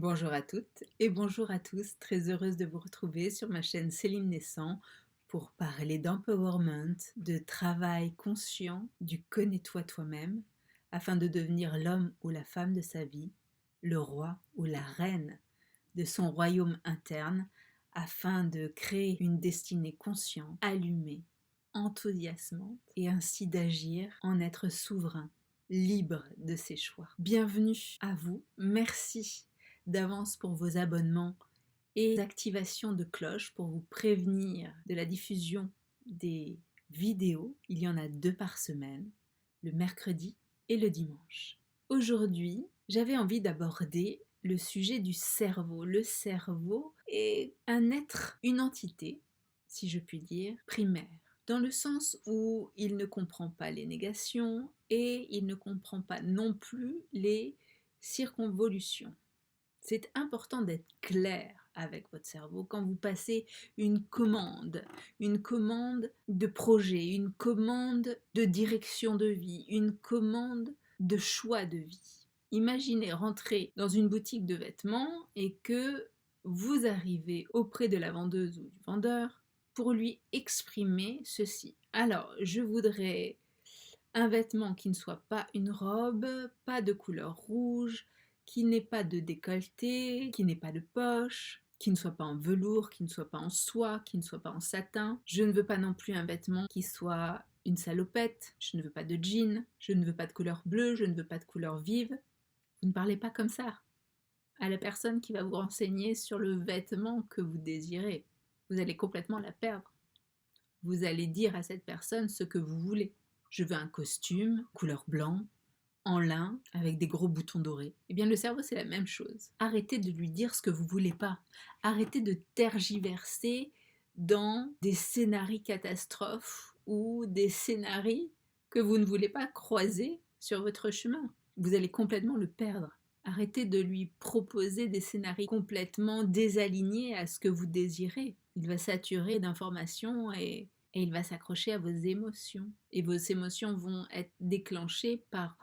Bonjour à toutes et bonjour à tous, très heureuse de vous retrouver sur ma chaîne Céline Naissant pour parler d'empowerment, de travail conscient, du connais-toi toi-même, afin de devenir l'homme ou la femme de sa vie, le roi ou la reine de son royaume interne, afin de créer une destinée consciente, allumée, enthousiasmante et ainsi d'agir en être souverain, libre de ses choix. Bienvenue à vous, merci d'avance pour vos abonnements et activations de cloche pour vous prévenir de la diffusion des vidéos. Il y en a 2 par semaine, le mercredi et le dimanche. Aujourd'hui, j'avais envie d'aborder le sujet du cerveau. Le cerveau est un être, une entité, si je puis dire, primaire, dans le sens où il ne comprend pas les négations et il ne comprend pas non plus les circonvolutions. C'est important d'être clair avec votre cerveau quand vous passez une commande de projet, une commande de direction de vie, une commande de choix de vie. Imaginez rentrer dans une boutique de vêtements et que vous arrivez auprès de la vendeuse ou du vendeur pour lui exprimer ceci. Alors, je voudrais un vêtement qui ne soit pas une robe, pas de couleur rouge, qui n'ait pas de décolleté, qui n'ait pas de poche, qui ne soit pas en velours, qui ne soit pas en soie, qui ne soit pas en satin. Je ne veux pas non plus un vêtement qui soit une salopette, je ne veux pas de jean, je ne veux pas de couleur bleue, je ne veux pas de couleur vive. Vous ne parlez pas comme ça à la personne qui va vous renseigner sur le vêtement que vous désirez. Vous allez complètement la perdre. Vous allez dire à cette personne ce que vous voulez. Je veux un costume, couleur blanc, en lin, avec des gros boutons dorés. Eh bien, le cerveau, c'est la même chose. Arrêtez de lui dire ce que vous voulez pas. Arrêtez de tergiverser dans des scénarios catastrophes ou des scénarios que vous ne voulez pas croiser sur votre chemin. Vous allez complètement le perdre. Arrêtez de lui proposer des scénarios complètement désalignés à ce que vous désirez. Il va saturer d'informations et il va s'accrocher à vos émotions. Et vos émotions vont être déclenchées par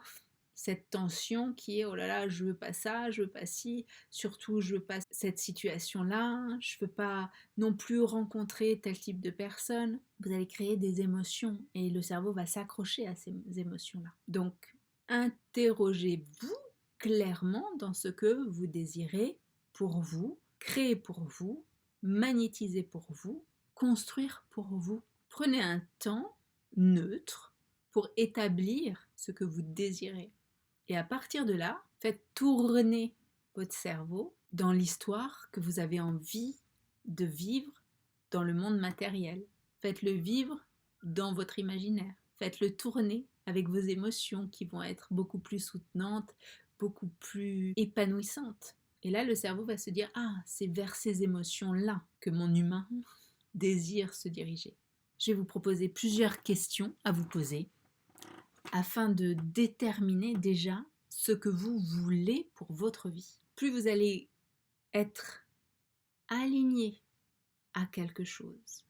cette tension qui est oh là là, je veux pas ça, je veux pas ci, surtout je veux pas cette situation-là, je veux pas non plus rencontrer tel type de personne. Vous allez créer des émotions et le cerveau va s'accrocher à ces émotions-là. Donc, interrogez-vous clairement dans ce que vous désirez pour vous, créer pour vous, magnétiser pour vous, construire pour vous. Prenez un temps neutre pour établir ce que vous désirez. Et à partir de là, faites tourner votre cerveau dans l'histoire que vous avez envie de vivre dans le monde matériel. Faites-le vivre dans votre imaginaire. Faites-le tourner avec vos émotions qui vont être beaucoup plus soutenantes, beaucoup plus épanouissantes. Et là, le cerveau va se dire « Ah, c'est vers ces émotions-là que mon humain désire se diriger. » Je vais vous proposer plusieurs questions à vous poser afin de déterminer déjà ce que vous voulez pour votre vie. Plus vous allez être aligné à quelque chose,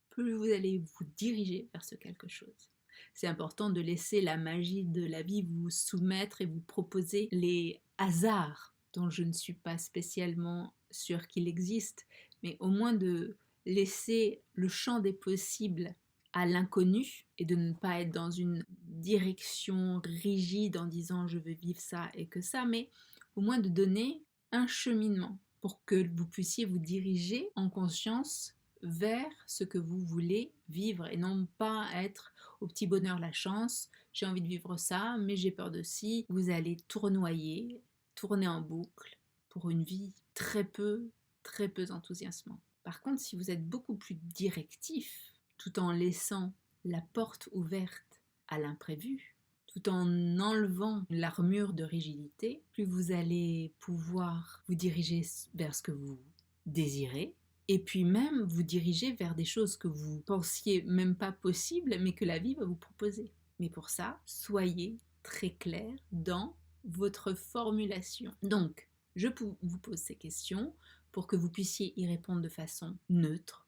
plus vous allez vous diriger vers ce quelque chose. C'est important de laisser la magie de la vie vous soumettre et vous proposer les hasards dont je ne suis pas spécialement sûre qu'il existe, mais au moins de laisser le champ des possibles à l'inconnu et de ne pas être dans une direction rigide en disant je veux vivre ça et que ça, mais au moins de donner un cheminement pour que vous puissiez vous diriger en conscience vers ce que vous voulez vivre et non pas être au petit bonheur la chance, j'ai envie de vivre ça, mais j'ai peur de ci. Vous allez tournoyer, tourner en boucle pour une vie très peu enthousiasmante. Par contre, si vous êtes beaucoup plus directif, tout en laissant la porte ouverte à l'imprévu, tout en enlevant l'armure de rigidité, plus vous allez pouvoir vous diriger vers ce que vous désirez, et puis même vous diriger vers des choses que vous pensiez même pas possibles, mais que la vie va vous proposer. Mais pour ça, soyez très clair dans votre formulation. Donc, je vous pose ces questions pour que vous puissiez y répondre de façon neutre,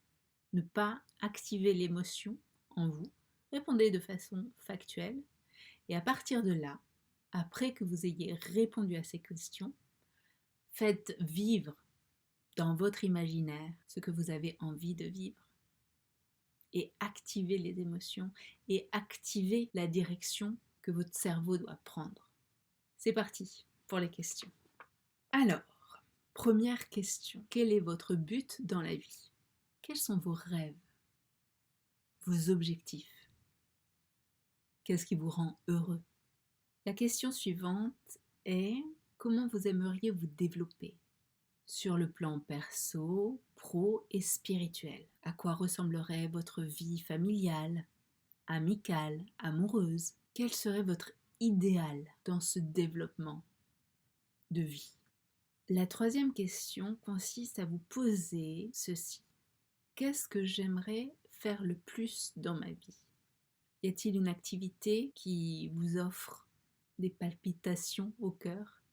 ne pas activer l'émotion en vous. Répondez de façon factuelle. Et à partir de là, après que vous ayez répondu à ces questions, Faites vivre dans votre imaginaire ce que vous avez envie de vivre. Et activez les émotions et activez la direction que votre cerveau doit prendre. C'est parti pour les questions. Alors, première question. Quel est votre but dans la vie? Quels sont vos rêves? Vos objectifs? Qu'est-ce qui vous rend heureux? La question suivante est: comment vous aimeriez vous développer sur le plan perso, pro et spirituel? À quoi ressemblerait votre vie familiale, amicale, amoureuse? Quel serait votre idéal dans ce développement de vie? La troisième question consiste à vous poser ceci. Qu'est-ce que j'aimerais faire le plus dans ma vie? Y a-t-il une activité qui vous offre des palpitations au cœur,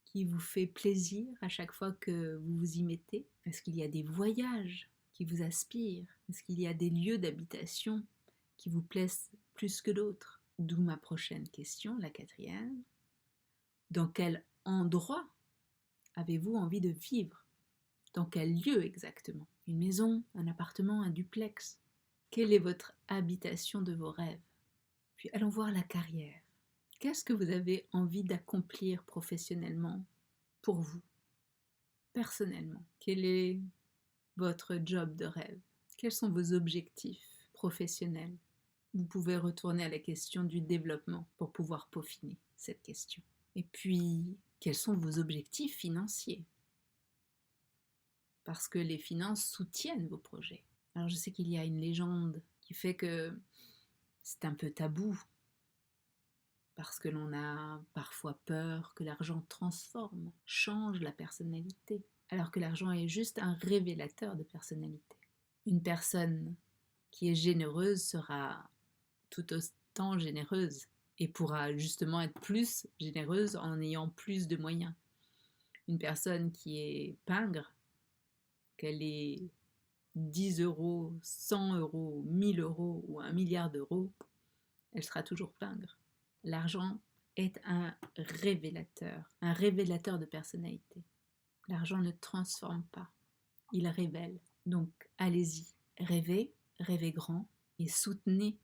qui vous fait plaisir à chaque fois que vous vous y mettez? Est-ce qu'il y a des voyages qui vous aspirent? Est-ce qu'il y a des lieux d'habitation qui vous plaisent plus que d'autres? D'où ma prochaine question, la quatrième. Dans quel endroit avez-vous envie de vivre? Dans quel lieu exactement? Une maison, un appartement, un duplex? Quelle est votre habitation de vos rêves? Puis allons voir la carrière. Qu'est-ce que vous avez envie d'accomplir professionnellement pour vous, personnellement? Quel est votre job de rêve? Quels sont vos objectifs professionnels? Vous pouvez retourner à la question du développement pour pouvoir peaufiner cette question. Et puis, quels sont vos objectifs financiers? Parce que les finances soutiennent vos projets. Alors je sais qu'il y a une légende qui fait que c'est un peu tabou, parce que l'on a parfois peur que l'argent transforme, change la personnalité, alors que l'argent est juste un révélateur de personnalité. Une personne qui est généreuse sera tout autant généreuse et pourra justement être plus généreuse en ayant plus de moyens. Une personne qui est pingre, qu'elle ait 10 euros, 100 euros, 1000 euros ou 1 milliard d'euros, elle sera toujours pingre. L'argent est un révélateur de personnalité. L'argent ne transforme pas, il révèle. Donc allez-y, rêvez, rêvez grand et soutenez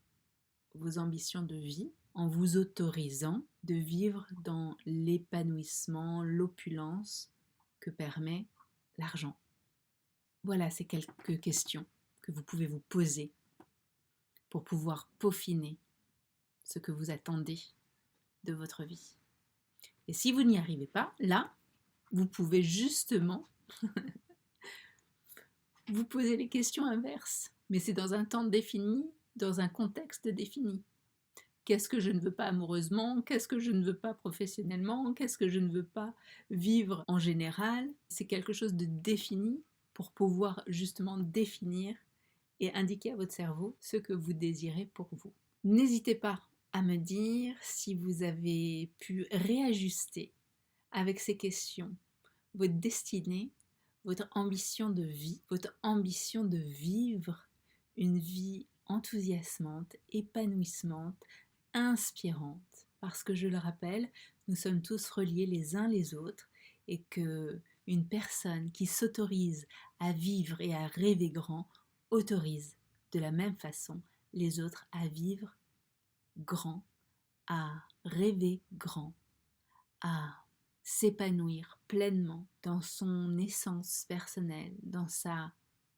vos ambitions de vie en vous autorisant de vivre dans l'épanouissement, l'opulence que permet l'argent. Voilà ces quelques questions que vous pouvez vous poser pour pouvoir peaufiner ce que vous attendez de votre vie. Et si vous n'y arrivez pas, là, vous pouvez justement vous poser les questions inverses. Mais c'est dans un temps défini, dans un contexte défini. Qu'est-ce que je ne veux pas amoureusement? Qu'est-ce que je ne veux pas professionnellement? Qu'est-ce que je ne veux pas vivre en général? C'est quelque chose de défini pour pouvoir justement définir et indiquer à votre cerveau ce que vous désirez pour vous. N'hésitez pas à me dire si vous avez pu réajuster avec ces questions votre destinée, votre ambition de vie, votre ambition de vivre une vie enthousiasmante, épanouissante, inspirante. Parce que je le rappelle, nous sommes tous reliés les uns les autres et que une personne qui s'autorise à vivre et à rêver grand autorise de la même façon les autres à vivre grand, à rêver grand, à s'épanouir pleinement dans son essence personnelle, dans sa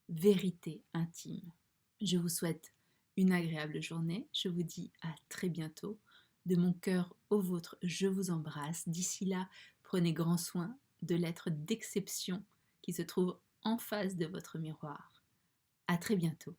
vérité intime. Je vous souhaite une agréable journée, je vous dis à très bientôt. De mon cœur au vôtre, je vous embrasse. D'ici là, prenez grand soin de l'être d'exception qui se trouve en face de votre miroir. À très bientôt.